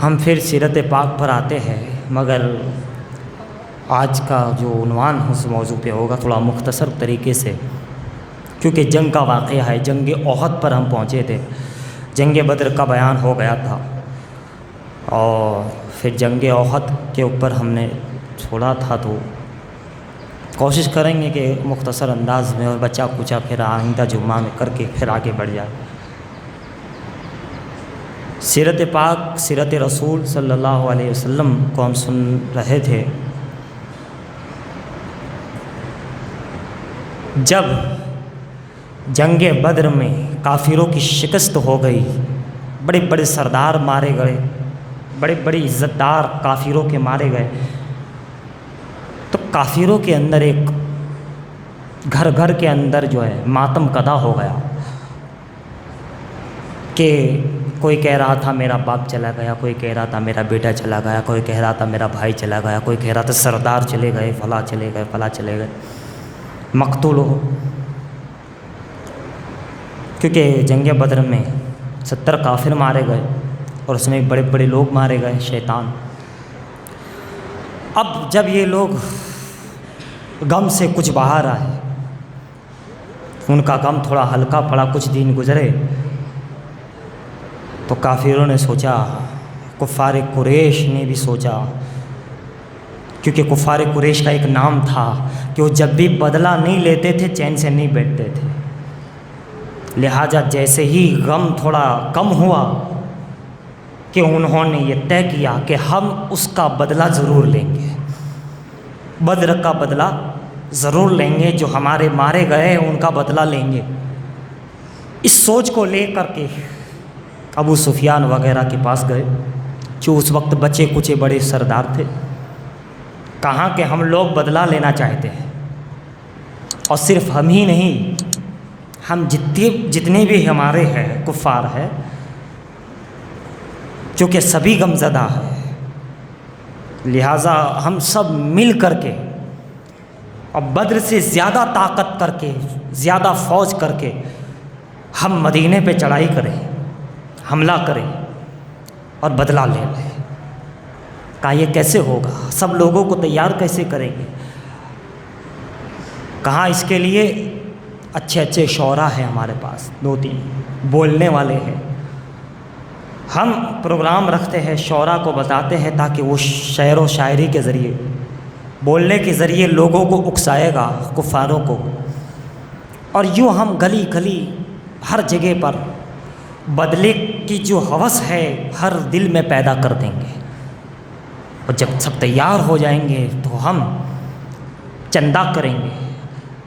ہم پھر سیرت پاک پر آتے ہیں، مگر آج کا جو عنوان اس موضوع پہ ہوگا تھوڑا مختصر طریقے سے، کیونکہ جنگ کا واقعہ ہے۔ جنگ احد پر ہم پہنچے تھے، جنگ بدر کا بیان ہو گیا تھا، اور پھر جنگ احد کے اوپر ہم نے چھوڑا تھا، تو کوشش کریں گے کہ مختصر انداز میں اور بچہ کچا پھر آئندہ جمعہ میں کر کے پھر آگے بڑھ جائے۔ سیرت پاک، سیرت رسول صلی اللہ علیہ وسلم کو ہم سن رہے تھے۔ جب جنگ بدر میں کافروں کی شکست ہو گئی، بڑے بڑے سردار مارے گئے، بڑے بڑے عزت دار کافروں کے مارے گئے، تو کافروں کے اندر ایک گھر گھر کے اندر جو ہے ماتم کدا ہو گیا کہ کوئی کہہ رہا تھا میرا باپ چلا گیا، کوئی کہہ رہا تھا میرا بیٹا چلا گیا، کوئی کہہ رہا تھا میرا بھائی چلا گیا، کوئی کہہ رہا تھا سردار چلے گئے، فلاں چلے گئے، فلاں چلے گئے، مقتول ہو۔ کیونکہ جنگ بدر میں 70 کافر مارے گئے اور اس میں بڑے بڑے لوگ مارے گئے، شیطان۔ اب جب یہ لوگ غم سے کچھ باہر آئے، ان کا غم تھوڑا ہلکا پڑا، کچھ دن گزرے تو کافروں نے سوچا، کفار قریش نے بھی سوچا، کیونکہ کفار قریش کا ایک نام تھا کہ وہ جب بھی بدلہ نہیں لیتے تھے چین سے نہیں بیٹھتے تھے، لہٰذا جیسے ہی غم تھوڑا کم ہوا کہ انہوں نے یہ طے کیا کہ ہم اس کا بدلہ ضرور لیں گے، بدر کا بدلہ ضرور لیں گے، جو ہمارے مارے گئے ان کا بدلہ لیں گے۔ اس سوچ کو لے کر کے ابو سفیان وغیرہ کے پاس گئے، جو اس وقت بچے کچے بڑے سردار تھے، کہا کہ ہم لوگ بدلہ لینا چاہتے ہیں، اور صرف ہم ہی نہیں، ہم جتنے بھی ہمارے ہیں کفار ہیں، چونکہ سبھی غم زدہ ہیں، لہٰذا ہم سب مل کر کے اور بدر سے زیادہ طاقت کر کے، زیادہ فوج کر کے ہم مدینے پہ چڑھائی کریں، حملہ کریں اور بدلہ لے لیں۔ کہا یہ کیسے ہوگا، سب لوگوں کو تیار کیسے کریں گے؟ کہا اس کے لیے اچھے اچھے شعراء ہیں ہمارے پاس، 2-3 بولنے والے ہیں، ہم پروگرام رکھتے ہیں، شعراء کو بتاتے ہیں تاکہ وہ شعر و شاعری کے ذریعے، بولنے کے ذریعے لوگوں کو اکسائے گا، کفاروں کو، اور یوں ہم گلی گلی ہر جگہ پر بدلے کی جو ہوس ہے ہر دل میں پیدا کر دیں گے، اور جب سب تیار ہو جائیں گے تو ہم چندہ کریں گے،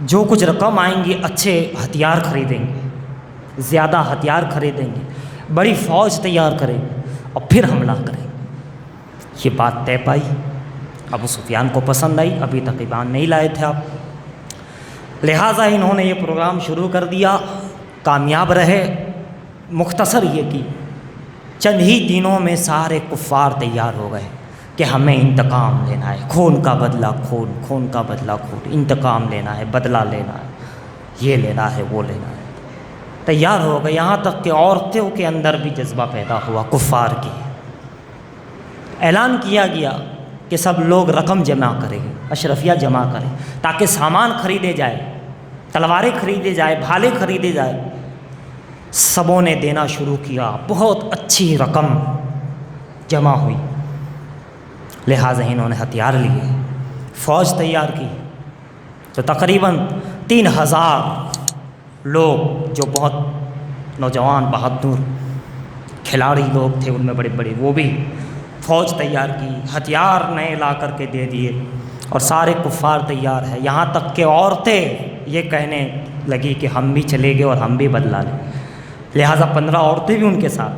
جو کچھ رقم آئیں گی اچھے ہتھیار خریدیں گے، زیادہ ہتھیار خریدیں گے، بڑی فوج تیار کریں گے اور پھر حملہ کریں گے۔ یہ بات طے پائی، ابو سفیان کو پسند آئی، ابھی تک ایمان نہیں لائے تھے آپ، لہٰذا انہوں نے یہ پروگرام شروع کر دیا، کامیاب رہے۔ مختصر یہ کہ چند ہی دنوں میں سارے کفار تیار ہو گئے کہ ہمیں انتقام لینا ہے، خون کا بدلہ خون، خون کا بدلہ خون، انتقام لینا ہے، بدلہ لینا ہے، یہ لینا ہے، وہ لینا ہے، تیار ہو گئے۔ یہاں تک کہ عورتوں کے اندر بھی جذبہ پیدا ہوا کفار کی، اعلان کیا گیا کہ سب لوگ رقم جمع کریں، اشرفیہ جمع کریں، تاکہ سامان خریدے جائے، تلواریں خریدے جائے، بھالے خریدے جائے۔ سبوں نے دینا شروع کیا، بہت اچھی رقم جمع ہوئی، لہٰذا انہوں نے ہتھیار لیے، فوج تیار کی، تو تقریباً 3000 لوگ جو بہت نوجوان بہادر کھلاڑی لوگ تھے، ان میں بڑے بڑے، وہ بھی فوج تیار کی، ہتھیار نئے لا کر کے دے دیے، اور سارے کفار تیار ہیں، یہاں تک کہ عورتیں یہ کہنے لگی کہ ہم بھی چلے گئے اور ہم بھی بدلا لیں، لہٰذا 15 عورتیں بھی ان کے ساتھ،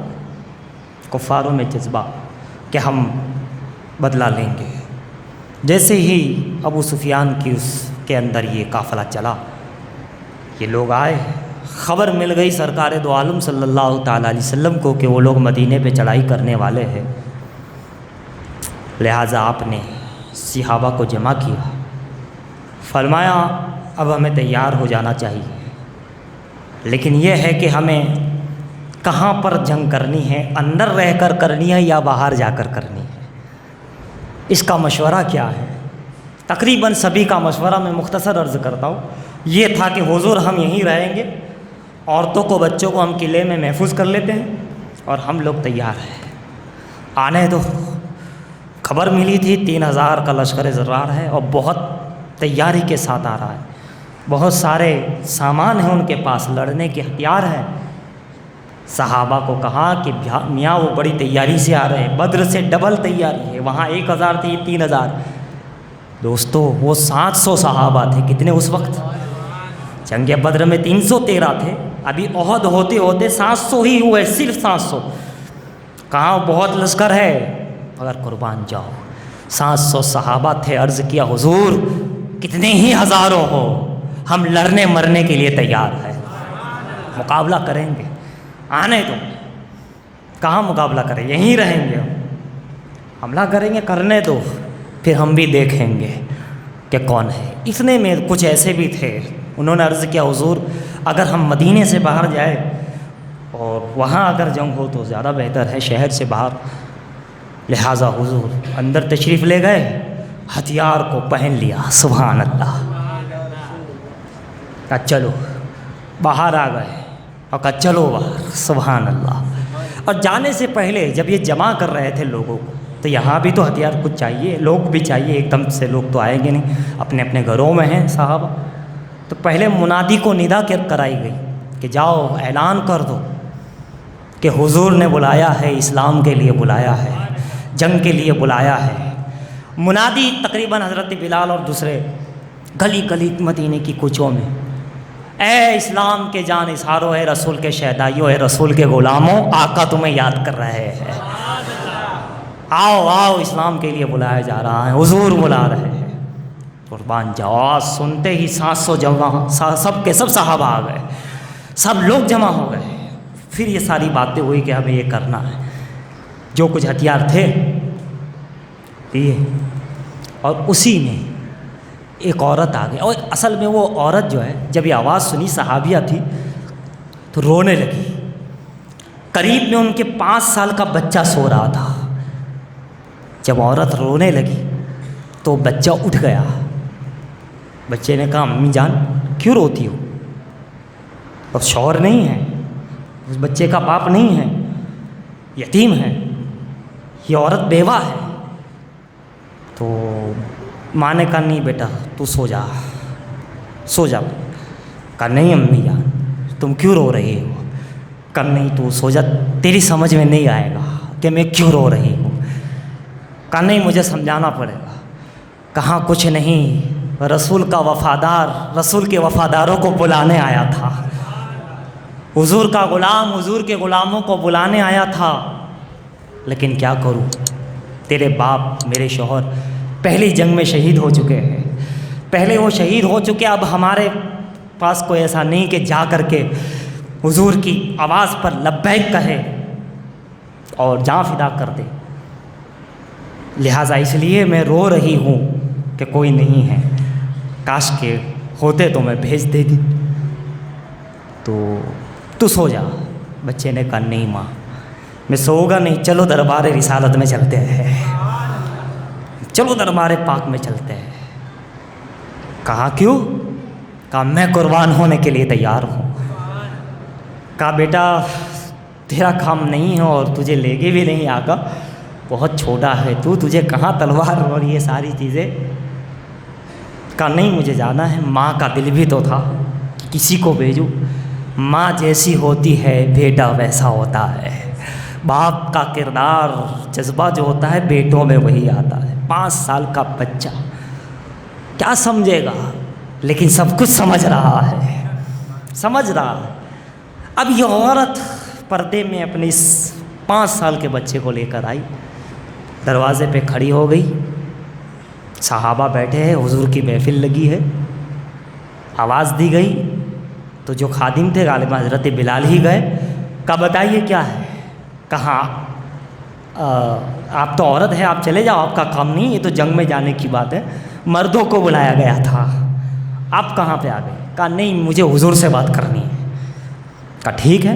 کفاروں میں جذبہ کہ ہم بدلہ لیں گے۔ جیسے ہی ابو سفیان کی اس کے اندر یہ قافلہ چلا، یہ لوگ آئے، خبر مل گئی سرکار دو عالم صلی اللہ تعالیٰ علیہ وسلم کو کہ وہ لوگ مدینے پہ چڑھائی کرنے والے ہیں، لہٰذا آپ نے صحابہ کو جمع کیا، فرمایا اب ہمیں تیار ہو جانا چاہیے، لیکن یہ ہے کہ ہمیں کہاں پر جنگ کرنی ہے، اندر رہ کر کرنی ہے یا باہر جا کر کرنی ہے، اس کا مشورہ کیا ہے؟ تقریباً سبھی کا مشورہ میں مختصر عرض کرتا ہوں، یہ تھا کہ حضور ہم یہیں رہیں گے، عورتوں کو بچوں کو ہم قلعے میں محفوظ کر لیتے ہیں اور ہم لوگ تیار ہیں، آنے دو۔ خبر ملی تھی 3000 کا لشکر زرار ہے اور بہت تیاری کے ساتھ آ رہا ہے، بہت سارے سامان ہیں ان کے پاس، لڑنے کے ہتھیار ہیں۔ صحابہ کو کہا کہ میاں وہ بڑی تیاری سے آ رہے ہیں، بدر سے ڈبل تیاری ہے، وہاں 1000 تھے، یہ 3000۔ دوستو وہ 700 صحابہ تھے، کتنے اس وقت؟ جنگ بدر میں 313 تھے، ابھی احد ہوتے ہوتے 700 ہی ہوئے، صرف 700۔ کہاں بہت لشکر ہے مگر قربان جاؤ، 700 صحابہ تھے۔ عرض کیا حضور کتنے ہی ہزاروں ہو، ہم لڑنے مرنے کے لیے تیار ہیں، مقابلہ کریں گے، آنے دو۔ کہاں مقابلہ کریں، یہیں رہیں گے، حملہ کریں گے، کرنے دو، پھر ہم بھی دیکھیں گے کہ کون ہے۔ اتنے میں کچھ ایسے بھی تھے، انہوں نے عرض کیا حضور اگر ہم مدینے سے باہر جائیں اور وہاں اگر جنگ ہو تو زیادہ بہتر ہے شہر سے باہر، لہٰذا حضور اندر تشریف لے گئے، ہتھیار کو پہن لیا، سبحان اللہ، کہا چلو، باہر آ گئے اور کہا چلو باہر، سبحان اللہ۔ اور جانے سے پہلے جب یہ جمع کر رہے تھے لوگوں کو، تو یہاں بھی تو ہتھیار کچھ چاہیے، لوگ بھی چاہیے، ایک دم سے لوگ تو آئیں گے نہیں، اپنے اپنے گھروں میں ہیں صحابہ۔ تو پہلے منادی کو ندا کرائی گئی کہ جاؤ اعلان کر دو کہ حضور نے بلایا ہے، اسلام کے لیے بلایا ہے، جنگ کے لیے بلایا ہے۔ منادی تقریباً حضرت بلال اور دوسرے گلی گلی مدینے کی کوچوں میں، اے اسلام کے جان اظہارو، اے رسول کے شہدائیوں، اے رسول کے غلاموں، آقا تمہیں یاد کر رہے ہیں، آؤ آؤ، اسلام کے لیے بلایا جا رہا ہے، حضور بلا رہے ہیں، قربان جاؤ۔ آواز سنتے ہی 700 جمع، سب کے سب صحابہ آ گئے، سب لوگ جمع ہو گئے۔ پھر یہ ساری باتیں ہوئی کہ ہمیں یہ کرنا ہے، جو کچھ ہتھیار تھے دیے، اور اسی میں ایک عورت آ گئی، اور اصل میں وہ عورت جو ہے جب یہ آواز سنی، صحابیہ تھی، تو رونے لگی۔ قریب میں ان کے 5 سال کا بچہ سو رہا تھا، جب عورت رونے لگی تو بچہ اٹھ گیا۔ بچے نے کہا امی جان کیوں روتی ہو؟ اور شوہر نہیں ہے، اس بچے کا باپ نہیں ہے، یتیم ہے، یہ عورت بیوہ ہے۔ تو ماں نے کہا نہیں بیٹا تو سو جا، سو جا۔ کہا نہیں امی جان تم کیوں رو رہی ہو؟ کہا نہیں تو سو جا، تیری سمجھ میں نہیں آئے گا کہ میں کیوں رو رہی ہوں۔ کہا نہیں مجھے سمجھانا پڑے گا۔ کہاں کچھ نہیں، رسول کا وفادار رسول کے وفاداروں کو بلانے آیا تھا، حضور کا غلام حضور کے غلاموں کو بلانے آیا تھا، لیکن کیا کروں، تیرے باپ میرے شوہر پہلی جنگ میں شہید ہو چکے ہیں، پہلے وہ شہید ہو چکے، اب ہمارے پاس کوئی ایسا نہیں کہ جا کر کے حضور کی آواز پر لبیک کہے اور جاں فدا کر دے، لہٰذا اس لیے میں رو رہی ہوں کہ کوئی نہیں ہے، کاش کے ہوتے تو میں بھیج دیتی۔ تو سو جا۔ بچے نے کہا نہیں ماں میں سوؤں گا نہیں، چلو دربار رسالت میں چلتے ہیں، چلو دربار پاک میں چلتے ہیں۔ کہا کیوں؟ کہا میں قربان ہونے کے لیے تیار ہوں۔ کہا بیٹا تیرا کام نہیں ہے اور تجھے لے کے بھی نہیں آگا، بہت چھوٹا ہے تو، تجھے کہاں تلوار اور یہ ساری چیزیں۔ کہا نہیں مجھے جانا ہے، ماں کا دل بھی تو تھا کسی کو بھیجوں، ماں جیسی ہوتی ہے بیٹا ویسا ہوتا ہے، باپ کا کردار جذبہ جو ہوتا ہے بیٹوں میں وہی آتا ہے۔ 5 سال کا بچہ کیا سمجھے گا، لیکن سب کچھ سمجھ رہا ہے، سمجھ رہا ہے۔ اب یہ عورت پردے میں اپنے اس 5 سال کے بچے کو لے کر آئی، دروازے پہ کھڑی ہو گئی، صحابہ بیٹھے ہیں، حضور کی محفل لگی ہے، آواز دی گئی تو جو خادم تھے غالباً حضرت بلال ہی گئے، کہا بتائیے کیا ہے؟ کہا آپ تو عورت ہے، آپ چلے جاؤ، آپ کا کام نہیں، یہ تو جنگ میں جانے کی بات ہے، مردوں کو بلایا گیا تھا، آپ کہاں پہ آ گئے؟ کہا نہیں مجھے حضور سے بات کرنی ہے۔ کہا ٹھیک ہے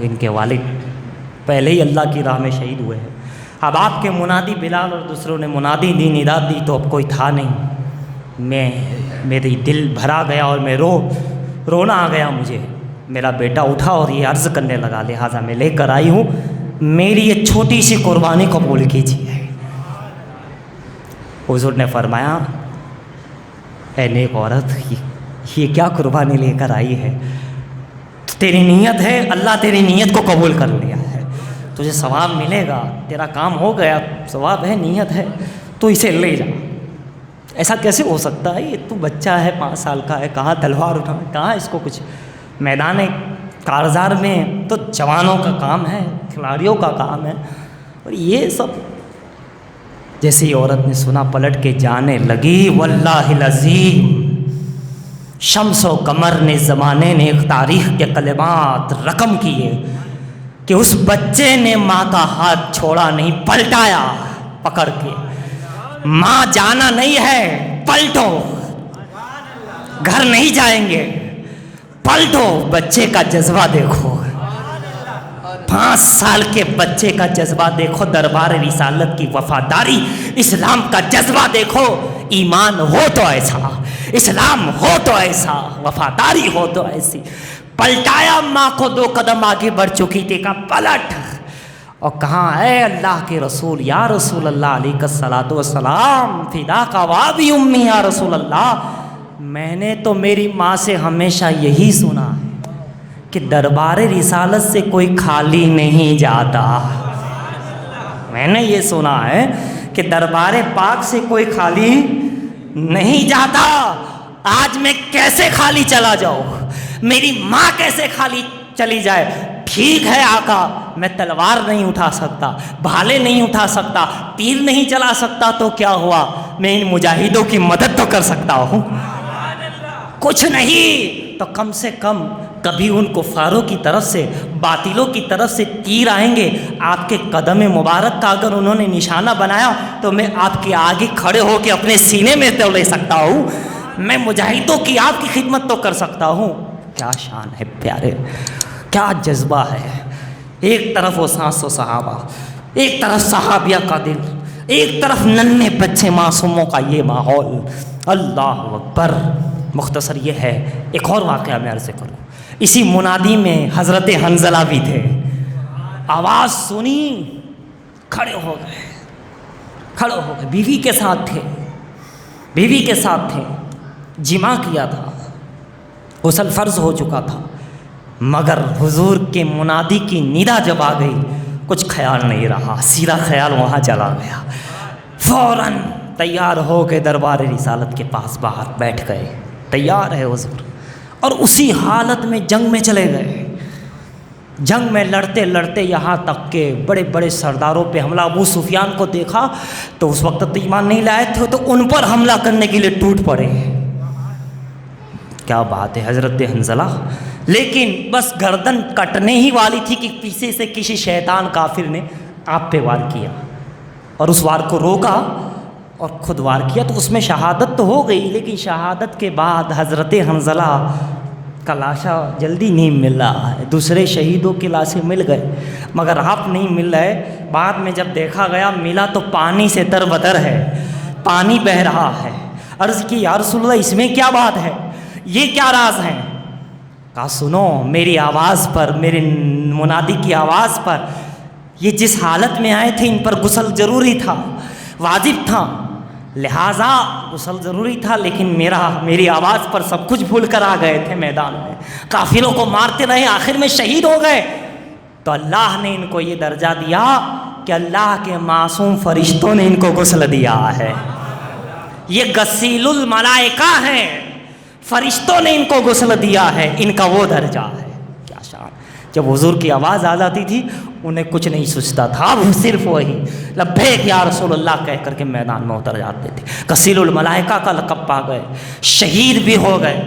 ان کے والد پہلے ہی اللہ کی راہ میں شہید ہوئے ہیں. اب آپ کے منادی بلال اور دوسروں نے منادی دی ندا دی تو اب کوئی تھا نہیں. میری دل بھرا گیا اور میں رونا آ گیا مجھے. میرا بیٹا اٹھا اور یہ عرض کرنے لگا لہٰذا میں لے کر آئی ہوں میری یہ چھوٹی سی قربانی قبول کیجیے. حضور نے فرمایا اے نیک عورت یہ کیا قربانی لے کر آئی ہے؟ تیری نیت ہے, اللہ تیری نیت کو قبول کر لیا ہے, تجھے ثواب ملے گا, تیرا کام ہو گیا, ثواب ہے, نیت ہے, تو اسے لے جا. ایسا کیسے ہو سکتا ہے؟ یہ تو بچہ ہے 5 سال کا ہے, کہاں تلوار اٹھا, کہاں اس کو کچھ. میدان کارزار میں تو جوانوں کا کام ہے, کھلاڑیوں کا کام ہے, اور یہ سب. جیسی عورت نے سنا پلٹ کے جانے لگی واللہ العظیم شمس و قمر نے زمانے نے ایک تاریخ کے کلمات رقم کیے کہ اس بچے نے ماں کا ہاتھ چھوڑا نہیں, پلٹایا پکڑ کے. ماں جانا نہیں ہے, پلٹو, گھر نہیں جائیں گے, پلٹو. بچے کا جذبہ دیکھو, 5 سال کے بچے کا جذبہ دیکھو, دربار رسالت کی وفاداری, اسلام کا جذبہ دیکھو. ایمان ہو تو ایسا, اسلام ہو تو ایسا, وفاداری ہو تو ایسی. پلٹایا ماں کو, 2 قدم آگے بڑھ چکی تھی, کا پلٹ, اور کہاں اے اللہ کے رسول یا رسول اللہ علیہ الصلوۃ والسلام فداک وابی امی یا رسول اللہ. میں نے تو میری ماں سے ہمیشہ یہی سنا ہے کہ دربار رسالت سے کوئی خالی نہیں جاتا. میں نے یہ سنا ہے کہ دربار پاک سے کوئی خالی نہیں جاتا. آج میں کیسے خالی چلا جاؤں, میری ماں کیسے خالی چلی جائے؟ ٹھیک ہے آقا, میں تلوار نہیں اٹھا سکتا, بھالے نہیں اٹھا سکتا, تیر نہیں چلا سکتا, تو کیا ہوا, میں ان مجاہدوں کی مدد تو کر سکتا ہوں. کچھ نہیں تو کم سے کم کبھی ان کفاروں کی طرف سے, باطلوں کی طرف سے تیر آئیں گے, آپ کے قدم مبارک کا اگر انہوں نے نشانہ بنایا تو میں آپ کے آگے کھڑے ہو کے اپنے سینے میں تو لے سکتا ہوں. میں مجاہدوں کی آپ کی خدمت تو کر سکتا ہوں. کیا شان ہے پیارے, کیا جذبہ ہے. ایک طرف وہ 700 صحابہ, ایک طرف صحابیہ کا دل, ایک طرف ننھے بچے معصوموں کا یہ ماحول. اللہ اکبر. مختصر یہ ہے, ایک اور واقعہ میں عرض کروں. اسی منادی میں حضرت حنظلہ بھی تھے. آواز سنی, کھڑے ہو گئے, بیوی کے ساتھ تھے, جمع کیا تھا, غسل فرض ہو چکا تھا, مگر حضور کے منادی کی ندا جب آ گئی کچھ خیال نہیں رہا, سیدھا خیال وہاں چلا گیا. فوراً تیار ہو کے دربار رسالت کے پاس باہر بیٹھ گئے. تیار ہے حضور, اور اسی حالت میں جنگ میں چلے گئے. جنگ میں لڑتے لڑتے یہاں تک کہ بڑے بڑے سرداروں پہ حملہ. ابو سفیان کو دیکھا تو اس وقت تو ایمان نہیں لائے تھے, تو ان پر حملہ کرنے کے لیے ٹوٹ پڑے. کیا بات ہے حضرت حنظلہ. لیکن بس گردن کٹنے ہی والی تھی کہ پیچھے سے کسی شیطان کافر نے آپ پہ وار کیا, اور اس وار کو روکا اور خود وار کیا, تو اس میں شہادت تو ہو گئی. لیکن شہادت کے بعد حضرت حنظلہ کا لاشا جلدی نہیں مل رہا ہے. دوسرے شہیدوں کی لاشیں مل گئے مگر آپ نہیں مل رہے. بعد میں جب دیکھا گیا ملا تو پانی سے تربتر ہے, پانی بہہ رہا ہے. عرض کی یا رسول اللہ اس میں کیا بات ہے, یہ کیا راز ہے؟ کہا سنو, میری آواز پر, میرے منادی کی آواز پر, یہ جس حالت میں آئے تھے ان پر غسل ضروری تھا, واجب تھا, لہٰذا غسل ضروری تھا. لیکن میری آواز پر سب کچھ بھول کر آ گئے تھے میدان میں, کافروں کو مارتے رہے, آخر میں شہید ہو گئے. تو اللہ نے ان کو یہ درجہ دیا کہ اللہ کے معصوم فرشتوں نے ان کو غسل دیا ہے. یہ غسیل الملائکہ ہیں, فرشتوں نے ان کو غسل دیا ہے, ان کا وہ درجہ ہے. کیا شان. جب حضور کی آواز آ جاتی تھی انہیں کچھ نہیں سوچتا تھا, وہ صرف وہی لبیک یا رسول اللہ کہہ کر کے میدان میں اتر جاتے تھے. غسیل الملائکہ کا لقب پا گئے, شہید بھی ہو گئے,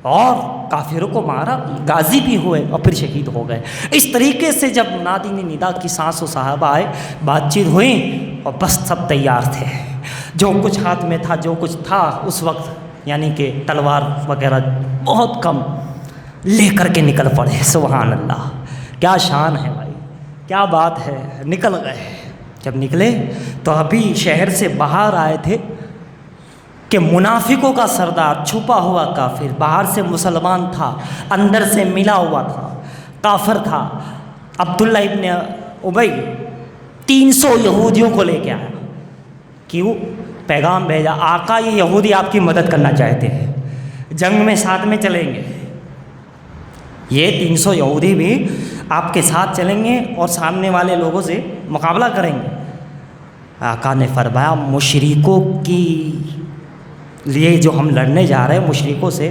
اور کافروں کو مارا, غازی بھی ہوئے اور پھر شہید ہو گئے. اس طریقے سے جب منادی نے ندا کی 700 صحابہ آئے, بات چیت ہوئی اور بس سب تیار تھے. جو کچھ ہاتھ میں تھا, جو کچھ تھا اس وقت یعنی کہ تلوار وغیرہ بہت کم لے کر کے نکل پڑے. سبحان اللہ، کیا شان ہے بھائی، کیا بات ہے. نکل گئے. جب نکلے تو ابھی شہر سے باہر آئے تھے کہ منافقوں کا سردار چھپا ہوا کافر، باہر سے مسلمان تھا، اندر سے ملا ہوا تھا، کافر تھا. عبداللہ ابن ابی 300 یہودیوں کو لے کے آیا. کیوں؟ پیغام بھیجا، آقا یہ یہودی آپ کی مدد کرنا چاہتے ہیں، جنگ میں ساتھ میں چلیں گے. یہ 300 یہودی بھی آپ کے ساتھ چلیں گے اور سامنے والے لوگوں سے مقابلہ کریں گے. آقا نے فرمایا مشرکوں کی لیے جو ہم لڑنے جا رہے ہیں مشرکوں سے،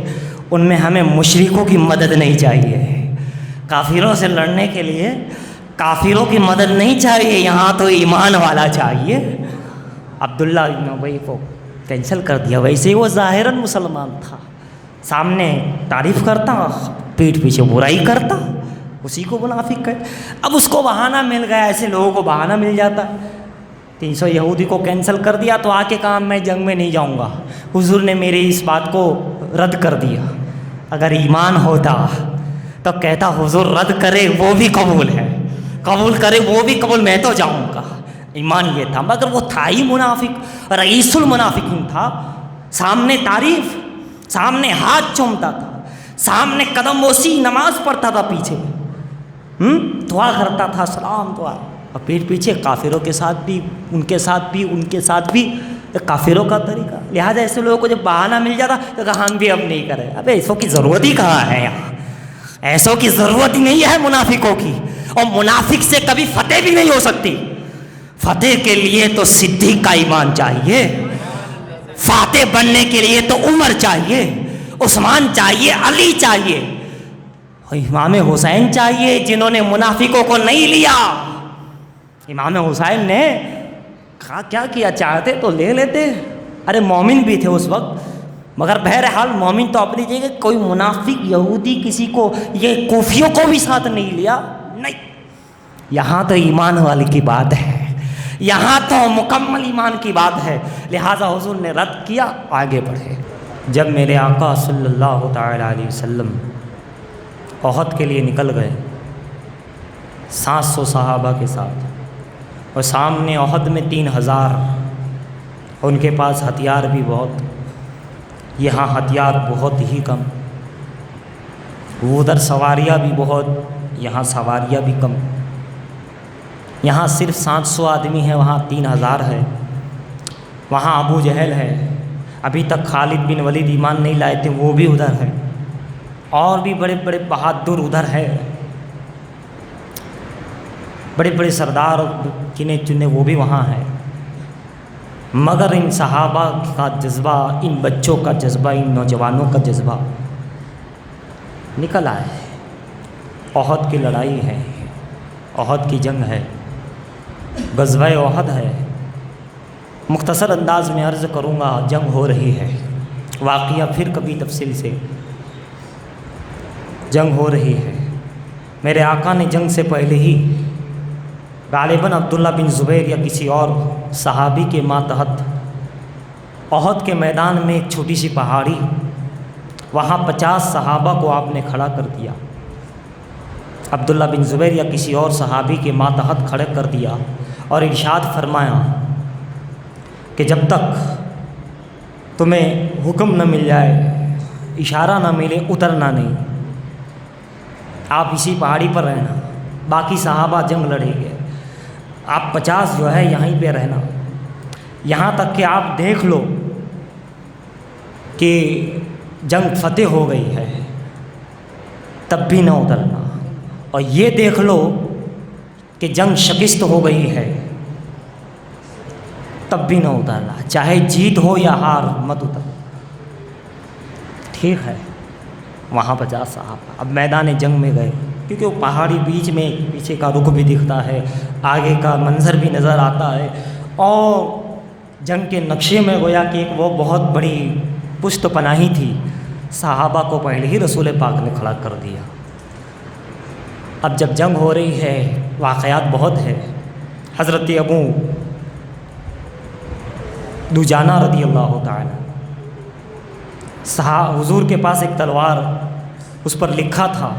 ان میں ہمیں مشرکوں کی مدد نہیں چاہیے. کافروں سے لڑنے کے لیے کافروں کی مدد نہیں چاہیے، یہاں تو ایمان والا چاہیے. عبداللہ ابن ابی کو کینسل کر دیا. ویسے ہی وہ ظاہراً مسلمان تھا، سامنے تعریف کرتا، پیٹھ پیچھے برائی کرتا، اسی کو منافق کہے. اب اس کو بہانہ مل گیا، ایسے لوگوں کو بہانہ مل جاتا ہے. 300 یہودی کو کینسل کر دیا تو آ کے کہا میں جنگ میں نہیں جاؤں گا. حضور نے میری اس بات کو رد کر دیا. اگر ایمان ہوتا تو کہتا حضور رد کرے وہ بھی قبول ہے، قبول کرے وہ بھی قبول، میں تو جاؤں گا. ایمان یہ تھا. مگر وہ تھا ہی منافق، رئیس المنافقین تھا. سامنے تعریف، سامنے ہاتھ چومتا تھا، سامنے قدم بوسی، نماز پڑھتا تھا، پیچھے دعا کرتا تھا، سلام دعا، اور پیٹھ پیچھے کافروں کے ساتھ بھی، ان کے ساتھ بھی، ان کے ساتھ بھی. کافروں کا طریقہ. لہٰذا ایسے لوگوں کو جب بہانہ مل جاتا تو کہا ہم بھی اب نہیں کریں. ابے ایسوں کی ضرورت ہی کہاں ہے یہاں، ایسوں کی ضرورت ہی نہیں ہے منافقوں کی. اور منافق سے کبھی فتح بھی نہیں ہو سکتی. فتح کے لیے تو صدیق کا ایمان چاہیے، فاتح بننے کے لیے تو عمر چاہیے، عثمان چاہیے، علی چاہیے، امام حسین چاہیے، جنہوں نے منافقوں کو نہیں لیا. امام حسین نے کہا کیا کیا، چاہتے تو لے لیتے. ارے مومن بھی تھے اس وقت، مگر بہرحال مومن تو اپنی جگہ. کوئی منافق یہودی کسی کو، یہ کوفیوں کو بھی ساتھ نہیں لیا. نہیں، یہاں تو ایمان والی کی بات ہے، یہاں تو مکمل ایمان کی بات ہے. لہٰذا حضور نے رد کیا، آگے بڑھے. جب میرے آقا صلی اللہ تعالی علیہ وسلم احد کے لیے نکل گئے 700 صحابہ کے ساتھ، اور سامنے احد میں 3000، ان کے پاس ہتھیار بھی بہت، یہاں ہتھیار بہت ہی کم. ادھر سواریاں بھی بہت، یہاں سواریاں بھی کم. یہاں صرف 700 آدمی ہے، وہاں 3000 ہے. وہاں ابو جہل ہے، ابھی تک خالد بن ولید ایمان نہیں لائے تھے، وہ بھی ادھر ہے. اور بھی بڑے بڑے بہادر ادھر ہے، بڑے بڑے سردار گنے چنے وہ بھی وہاں ہیں. مگر ان صحابہ کا جذبہ، ان بچوں کا جذبہ، ان نوجوانوں کا جذبہ نکل آئے. احد کی لڑائی ہے، احد کی جنگ ہے، غزوہ احد ہے. مختصر انداز میں عرض کروں گا، جنگ ہو رہی ہے. واقعہ پھر کبھی تفصیل سے. جنگ ہو رہی ہے. میرے آقا نے جنگ سے پہلے ہی غالباً عبداللہ بن زبیر یا کسی اور صحابی کے ماتحت احد کے میدان میں ایک چھوٹی سی پہاڑی، وہاں 50 صحابہ کو آپ نے کھڑا کر دیا. عبداللہ بن زبیر یا کسی اور صحابی کے ماتحت کھڑے کر دیا اور ارشاد فرمایا کہ جب تک تمہیں حکم نہ مل جائے، اشارہ نہ ملے، اترنا نہیں. آپ اسی پہاڑی پر رہنا، باقی صحابہ جنگ لڑیں گے، آپ 50 جو ہے یہیں پہ رہنا، یہاں تک کہ آپ دیکھ لو کہ جنگ فتح ہو گئی ہے، تب بھی نہ اترنا. اور یہ دیکھ لو کہ جنگ شکست ہو گئی ہے، تب بھی نہ اترنا. چاہے جیت ہو یا ہار، مت اتر. ٹھیک ہے. وہاں 50 صحابہ اب میدان جنگ میں گئے، کیونکہ وہ پہاڑی بیچ میں، پیچھے کا رخ بھی دکھتا ہے، آگے کا منظر بھی نظر آتا ہے. اور جنگ کے نقشے میں گویا کہ ایک وہ بہت بڑی پشت پناہی تھی. صحابہ کو پہلے ہی رسول پاک نے کھڑا کر دیا. اب جب جنگ ہو رہی ہے، واقعات بہت ہے. حضرت ابو دجانہ رضی اللہ تعالی حضور کے پاس ایک تلوار، اس پر لکھا تھا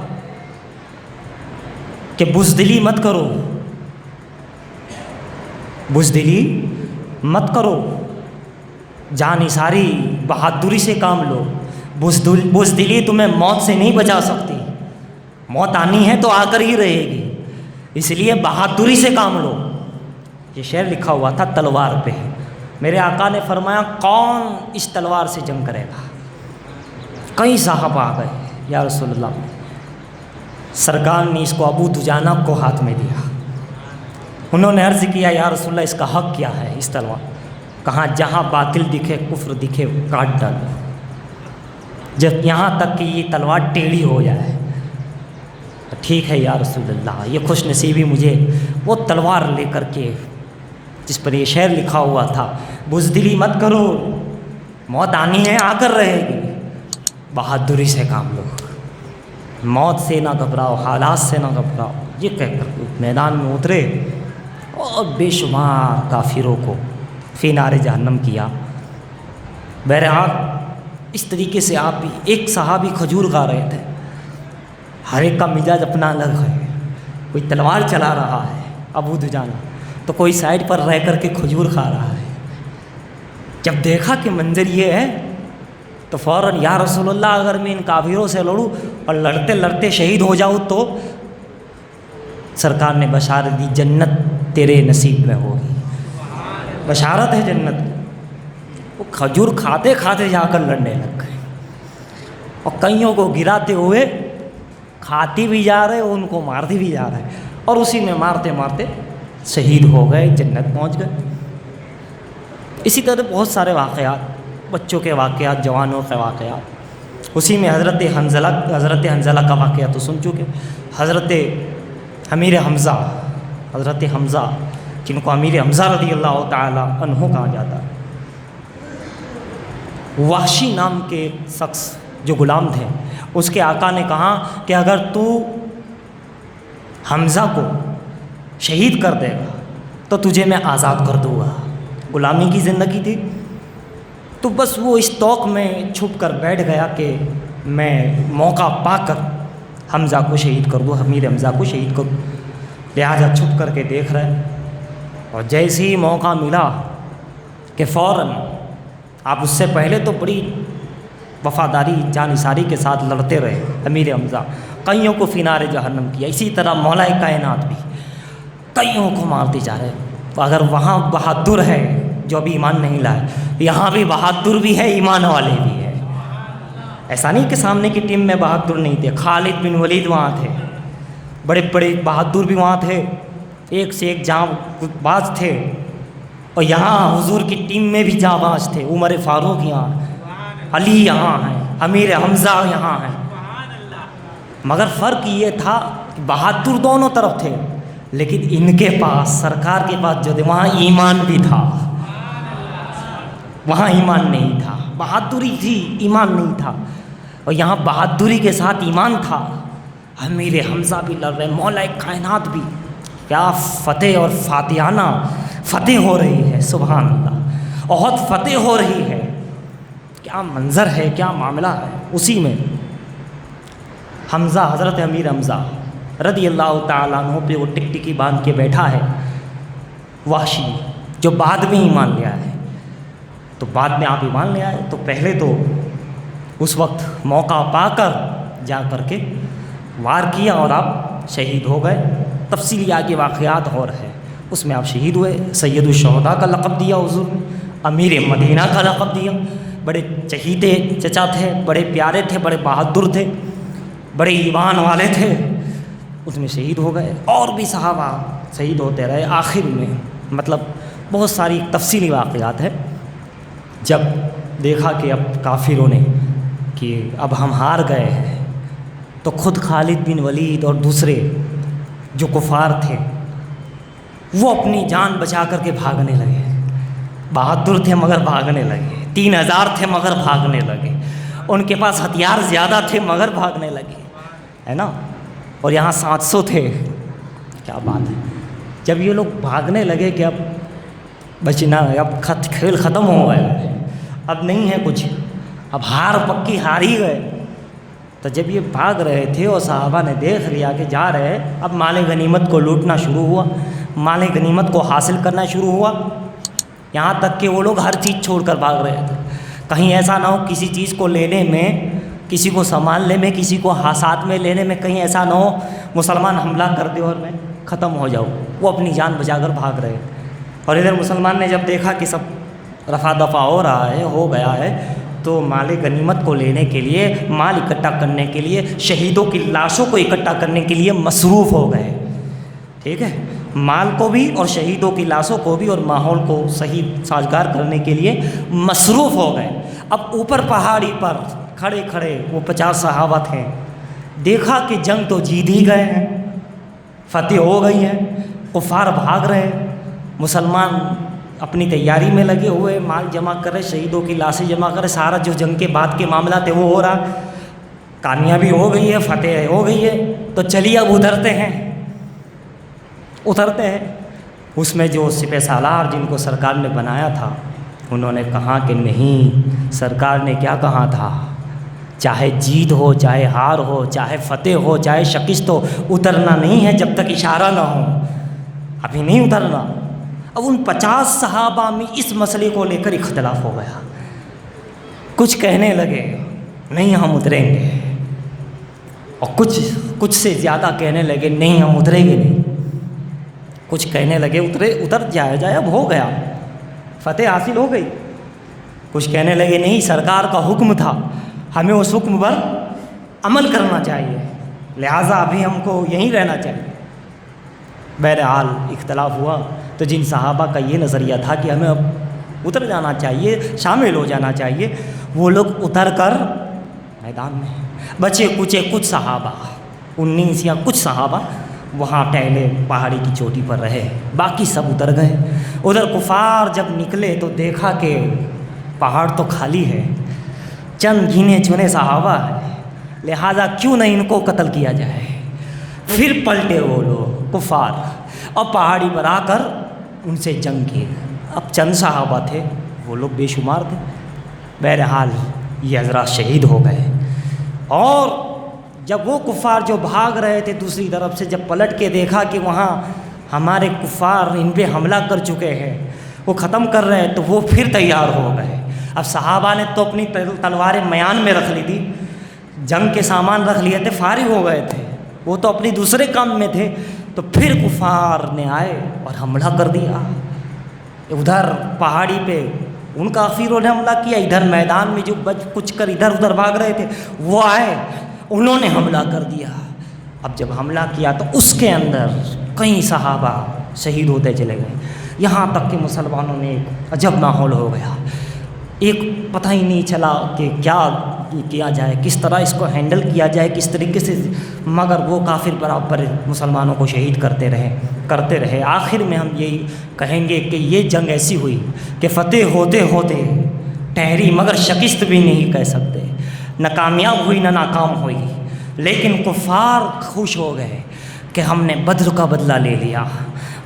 کہ بزدلی مت کرو، بزدلی مت کرو، جان نثاری بہادری سے کام لو، بزدلی تمہیں موت سے نہیں بچا سکتی، موت آنی ہے تو آ کر ہی رہے گی، اس لیے بہادری سے کام لو۔ یہ شعر لکھا ہوا تھا تلوار پہ۔ میرے آقا نے فرمایا کون اس تلوار سے جنگ کرے گا؟ کئی صحابہ آ گئے، یا رسول اللہ۔ سرکار نے اس کو ابو دجانہ کو ہاتھ میں دیا، انہوں نے عرض کیا یا رسول اللہ اس کا حق کیا ہے اس تلوار؟ کہاں جہاں باطل دکھے کفر دکھے کاٹ ڈالو، جب یہاں تک کہ یہ تلوار ٹیڑھی ہو جائے۔ ٹھیک ہے یا رسول اللہ، یہ خوش نصیبی مجھے وہ تلوار لے کر کے جس پر یہ شعر لکھا ہوا تھا، بزدلی مت کرو، موت آنی ہے آ کر رہے گی، بہادری سے کام لو، موت سے نہ گھبراؤ، حالات سے نہ گھبراؤ، یہ کہہ کر میدان میں اترے اور بے شمار کافروں کو فی نار جہنم کیا۔ بہرحال اس طریقے سے آپ بھی، ایک صحابی کھجور کھا رہے تھے، ہر ایک کا مزاج اپنا الگ ہے، کوئی تلوار چلا رہا ہے ابو دجانہ، تو کوئی سائڈ پر رہ کر کے کھجور کھا رہا ہے۔ جب دیکھا کہ منظر یہ ہے تو فوراً یا رسول اللہ اگر میں ان کافروں سے لڑوں اور لڑتے لڑتے شہید ہو جاؤں تو؟ سرکار نے بشارت دی جنت تیرے نصیب میں ہوگی، بشارت ہے جنت۔ وہ کھجور کھاتے کھاتے جا کر لڑنے لگ گئے اور کئیوں کو گراتے ہوئے کھاتی بھی جا رہے، ان کو مارتی بھی جا رہے، اور اسی میں مارتے مارتے شہید ہو گئے، جنت پہنچ گئے۔ اسی طرح بہت سارے واقعات، بچوں کے واقعات، جوانوں کے واقعات، اسی میں حضرت حنظلہ کا واقعہ تو سن چکے، حضرت امیر حمزہ جن کو امیر حمزہ رضی اللہ تعالی عنہ کہا جاتا ہے، وحشی نام کے شخص جو غلام تھے، اس کے آقا نے کہا کہ اگر تو حمزہ کو شہید کر دے گا تو تجھے میں آزاد کر دوں گا۔ غلامی کی زندگی تھی، تو بس وہ اس توق میں چھپ کر بیٹھ گیا کہ میں موقع پا کر حمزہ کو شہید کر دوں، امیر حمزہ کو شہید کر دوں، لہٰذا چھپ کر کے دیکھ رہے، اور جیسے ہی موقع ملا کہ فوراً آپ اس سے پہلے تو بڑی وفاداری جانثاری کے ساتھ لڑتے رہے امیر حمزہ، کئیوں کو فی نار جہنم کیا، اسی طرح مولا کائنات بھی کئیوں کو مارتے جا رہے۔ اگر وہاں بہادر ہے جو ابھی ایمان نہیں لائے، یہاں بھی بہادر بھی ہے، ایمان والے بھی ہے۔ ایسا نہیں کہ سامنے کی ٹیم میں بہادر نہیں تھے، خالد بن ولید وہاں تھے، بڑے بڑے بہادر بھی وہاں تھے، ایک سے ایک جاں باز تھے، اور یہاں حضور کی ٹیم میں بھی جاں باز تھے، عمر فاروق یہاں، علی یہاں ہیں، امیر حمزہ یہاں ہیں، مگر فرق یہ تھا کہ بہادر دونوں طرف تھے، لیکن ان کے پاس، سرکار کے پاس جو تھے، وہاں ایمان بھی تھا، وہاں ایمان نہیں تھا، بہادری تھی ایمان نہیں تھا، اور یہاں بہادری کے ساتھ ایمان تھا۔ امیر حمزہ بھی لڑ رہے، مولا کائنات بھی، کیا فتح اور فاتحانہ فتح ہو رہی ہے، سبحان اللہ، احد فتح ہو رہی ہے، کیا منظر ہے، کیا معاملہ ہے۔ اسی میں حمزہ، حضرت امیر حمزہ رضی اللہ تعالیٰ عنہ پہ وہ ٹکٹکی باندھ کے بیٹھا ہے وحشی، جو بعد میں ایمان لے آیا ہے۔ تو بعد میں آپ ایمان لے آئے تو پہلے تو اس وقت موقع پا کر جا کر کے وار کیا اور آپ شہید ہو گئے۔ تفصیلی آگے واقعات اور ہے، اس میں آپ شہید ہوئے، سید الشہداء کا لقب دیا حضور نے، امیر مدینہ کا لقب دیا، بڑے چہیتے چچا تھے، بڑے پیارے تھے، بڑے بہادر تھے، بڑے ایمان والے تھے، اس میں شہید ہو گئے، اور بھی صحابہ شہید ہوتے رہے۔ آخر میں مطلب بہت ساری تفصیلی واقعات ہے، جب دیکھا کہ اب کافروں نے کہ اب ہم ہار گئے ہیں، تو خود خالد بن ولید اور دوسرے جو کفار تھے وہ اپنی جان بچا کر کے بھاگنے لگے، بہادر تھے مگر بھاگنے لگے، 3000 تھے مگر بھاگنے لگے، ان کے پاس ہتھیار زیادہ تھے مگر بھاگنے لگے، ہے نا، اور یہاں 700 تھے، کیا بات ہے۔ جب یہ لوگ بھاگنے لگے کہ اب بچنا، اب کھیل ختم ہو گیا، اب نہیں ہے کچھ، اب ہار پکی ہار ہی گئے. تو جب یہ بھاگ رہے تھے اور صحابہ نے دیکھ لیا کہ جا رہے ہیں، اب مال غنیمت کو لوٹنا شروع ہوا، مال غنیمت کو حاصل کرنا شروع ہوا، یہاں تک کہ وہ لوگ ہر چیز چھوڑ کر بھاگ رہے تھے. کہیں ایسا نہ ہو کسی چیز کو لینے میں، کسی کو سنبھالنے میں، کسی کو ساتھ میں لینے میں کہیں ایسا نہ ہو مسلمان حملہ کر دے اور میں ختم ہو جاؤں. وہ اپنی جان بچا کر بھاگ رہے. اور ادھر مسلمان نے جب دیکھا کہ سب رفع دفع ہو رہا ہے، ہو گیا ہے، تو مال غنیمت کو لینے کے لیے، مال اکٹھا کرنے کے لیے، شہیدوں کی لاشوں کو اکٹھا کرنے کے لیے مصروف ہو گئے. ٹھیک ہے، مال کو بھی اور شہیدوں کی لاشوں کو بھی اور ماحول کو صحیح سازگار کرنے کے لیے مصروف ہو گئے. اب اوپر پہاڑی پر کھڑے کھڑے وہ 50 صحابہ تھے. دیکھا کہ جنگ تو جیت ہی گئے ہیں، فتح ہو گئی ہے، کفار بھاگ رہے، مسلمان اپنی تیاری میں لگے ہوئے، مال جمع کر رہے، شہیدوں کی لاشیں جمع کر رہے، سارا جو جنگ کے بعد کے معاملات تھے وہ ہو رہا، کامیابی ہو گئی ہے، فتح ہو گئی ہے. تو چلیے اب اترتے ہیں. اس میں جو سپہ سالار جن کو سرکار نے بنایا تھا، انہوں نے کہا کہ نہیں، سرکار نے کیا کہا تھا، چاہے جیت ہو، چاہے ہار ہو، چاہے فتح ہو، چاہے شکست ہو، اترنا نہیں ہے جب تک اشارہ نہ ہو. ابھی نہیں اترنا. اب ان 50 صحابہ میں اس مسئلے کو لے کر اختلاف ہو گیا. کچھ کہنے لگے نہیں ہم اتریں گے، اور کچھ سے زیادہ کہنے لگے نہیں ہم اتریں گے نہیں. کچھ کہنے لگے اتر جائے اب ہو گیا، فتح حاصل ہو گئی. کچھ کہنے لگے نہیں، سرکار کا حکم تھا، ہمیں اس حکم پر عمل کرنا چاہیے، لہٰذا ابھی ہم کو یہیں رہنا چاہیے. بہرحال اختلاف ہوا. تو جن صحابہ کا یہ نظریہ تھا کہ ہمیں اب اتر جانا چاہیے، شامل ہو جانا چاہیے، وہ لوگ اتر کر میدان میں، بچے کچے کچھ صحابہ، 19 یا کچھ صحابہ وہاں ٹہلے، پہاڑی کی چوٹی پر رہے، باقی سب اتر گئے. ادھر کفار جب نکلے تو دیکھا کہ پہاڑ تو خالی ہے، چند گنے چنے صحابہ ہیں، لہٰذا کیوں نہ ان کو قتل کیا جائے. پھر پلٹے وہ لوگ کفار اور پہاڑی پر آ کر ان سے جنگ کی. اب چند صحابہ تھے، وہ لوگ بے شمار تھے. بہرحال یہ حضرات شہید ہو گئے. اور جب وہ کفار جو بھاگ رہے تھے دوسری طرف سے جب پلٹ کے دیکھا کہ وہاں ہمارے کفار ان پہ حملہ کر چکے ہیں، وہ ختم کر رہے ہیں، تو وہ پھر تیار ہو گئے. اب صحابہ نے تو اپنی تلواریں میان میں رکھ لی تھی، جنگ کے سامان رکھ لیے تھے، فارغ ہو گئے تھے، وہ تو اپنی دوسرے کام میں تھے. تو پھر کفار نے آئے اور حملہ کر دیا. ادھر پہاڑی پہ ان کافروں نے حملہ کیا، ادھر میدان میں جو بچ کچھ کر ادھر ادھر بھاگ رہے تھے وہ آئے، انہوں نے حملہ کر دیا. اب جب حملہ کیا تو اس کے اندر کئی صحابہ شہید ہوتے چلے گئے، یہاں تک کہ مسلمانوں میں ایک عجب ماحول ہو گیا. ایک پتہ ہی نہیں چلا کہ کیا کیا جائے، کس طرح اس کو ہینڈل کیا جائے، کس طریقے سے، مگر وہ کافر برابر مسلمانوں کو شہید کرتے رہے. آخر میں ہم یہی کہیں گے کہ یہ جنگ ایسی ہوئی کہ فتح ہوتے ہوتے ٹھہری، مگر شکست بھی نہیں کہہ سکتے، نہ کامیاب ہوئی نہ ناکام ہوئی. لیکن کفار خوش ہو گئے کہ ہم نے بدر کا بدلہ لے لیا،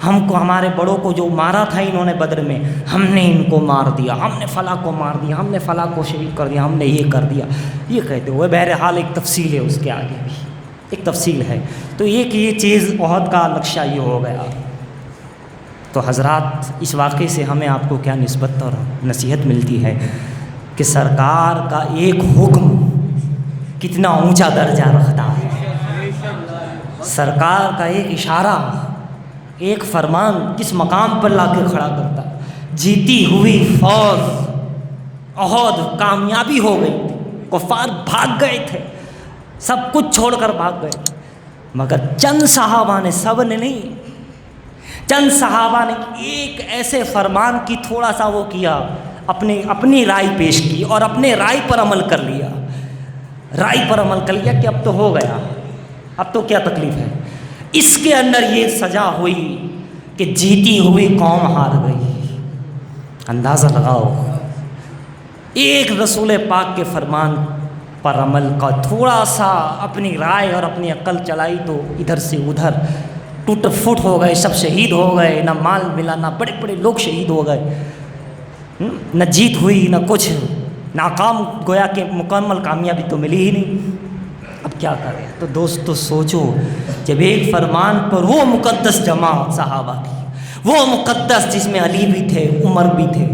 ہم کو ہمارے بڑوں کو جو مارا تھا انہوں نے بدر میں، ہم نے ان کو مار دیا، ہم نے فلاں کو مار دیا، ہم نے فلاں کو شہید کر دیا، ہم نے یہ کر دیا، یہ کہتے ہوئے. بہرحال ایک تفصیل ہے اس کے آگے بھی ایک تفصیل ہے. تو یہ چیز احد کا نقشہ یہ ہو گیا. تو حضرات اس واقعے سے ہمیں آپ کو کیا نسبت اور نصیحت ملتی ہے کہ سرکار کا ایک حکم کتنا اونچا درجہ رکھتا ہے، سرکار کا ایک اشارہ، ایک فرمان کس مقام پر لا کے کھڑا کرتا. جیتی ہوئی فوج احد کامیابی ہو گئی، کفار بھاگ گئے تھے، سب کچھ چھوڑ کر بھاگ گئے، مگر چند صحابہ نے، سب نے نہیں، چند صحابہ نے ایک ایسے فرمان کی تھوڑا سا وہ کیا، اپنی رائے پیش کی اور اپنے رائے پر عمل کر لیا. رائے پر عمل کر لیا کہ اب تو ہو گیا، اب تو کیا تکلیف ہے. اس کے اندر یہ سزا ہوئی کہ جیتی ہوئی قوم ہار گئی. اندازہ لگاؤ، ایک رسول پاک کے فرمان پر عمل کا تھوڑا سا اپنی رائے اور اپنی عقل چلائی تو ادھر سے ادھر ٹوٹ پھوٹ ہو گئے، سب شہید ہو گئے، نہ مال ملا، نہ بڑے بڑے لوگ شہید ہو گئے، نہ جیت ہوئی نہ کچھ. ناکام گویا کہ مکمل کامیابی تو ملی ہی نہیں، اب کیا کریں؟ تو دوستو سوچو، جب ایک فرمان پر وہ مقدس جماعت صحابہ کی، وہ مقدس جس میں علی بھی تھے، عمر بھی تھے،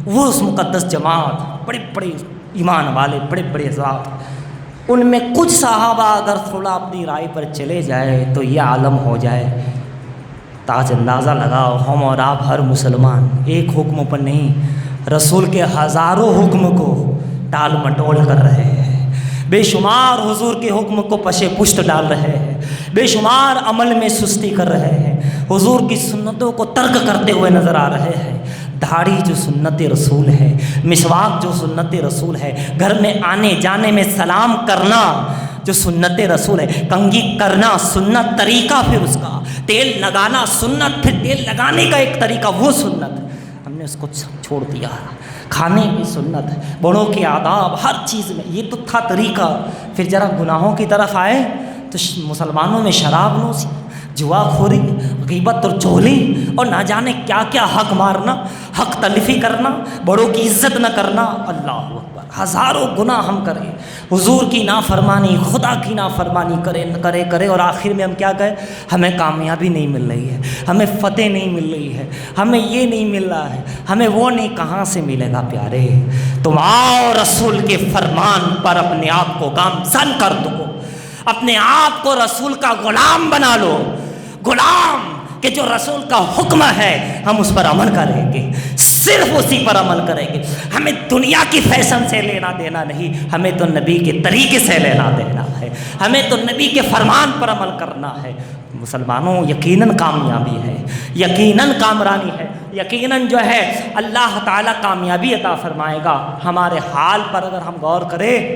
وہ اس مقدس جماعت، بڑے بڑے ایمان والے، بڑے بڑے ذات، ان میں کچھ صحابہ اگر تھوڑا اپنی رائے پر چلے جائے تو یہ عالم ہو جائے۔ تاج اندازہ لگاؤ، ہم اور آپ ہر مسلمان ایک حکم پر نہیں، رسول کے ہزاروں حکم کو ٹال مٹول کر رہے ہیں، بے شمار حضور کے حکم کو پشے پشت ڈال رہے ہیں، بے شمار عمل میں سستی کر رہے ہیں، حضور کی سنتوں کو ترک کرتے ہوئے نظر آ رہے ہیں۔ داڑھی جو سنت رسول ہے، مسواک جو سنت رسول ہے، گھر میں آنے جانے میں سلام کرنا جو سنت رسول ہے، کنگھی کرنا سنت طریقہ، پھر اس کا تیل لگانا سنت، پھر تیل لگانے کا ایک طریقہ وہ سنت، ہم نے اس کو چھوڑ دیا۔ کھانے کی سنت، بڑوں کے آداب، ہر چیز میں یہ تو تھا طریقہ۔ پھر ذرا گناہوں کی طرف آئے تو مسلمانوں میں شراب نوشی، جوا خوری، غیبت اور چغلی، اور نہ جانے کیا کیا، حق مارنا، حق تلفی کرنا، بڑوں کی عزت نہ کرنا، اللہ اکبر، ہزاروں گناہ ہم کریں، حضور کی نافرمانی، خدا کی نافرمانی کرے اور آخر میں ہم کیا کہیں؟ ہمیں کامیابی نہیں مل رہی ہے، ہمیں فتح نہیں مل رہی ہے، ہمیں یہ نہیں مل رہا ہے، ہمیں وہ نہیں، کہاں سے ملے گا پیارے؟ تم آؤ رسول کے فرمان پر اپنے آپ کو گامزن کر دو، اپنے آپ کو رسول کا غلام بنا لو، غلام کہ جو رسول کا حکم ہے ہم اس پر عمل کریں گے، صرف اسی پر عمل کریں گے، ہمیں دنیا کی فیشن سے لینا دینا نہیں، ہمیں تو نبی کے طریقے سے لینا دینا ہے، ہمیں تو نبی کے فرمان پر عمل کرنا ہے۔ مسلمانوں یقیناً کامیابی ہے، یقیناً کامرانی ہے، یقیناً جو ہے اللہ تعالیٰ کامیابی عطا فرمائے گا۔ ہمارے حال پر اگر ہم غور کریں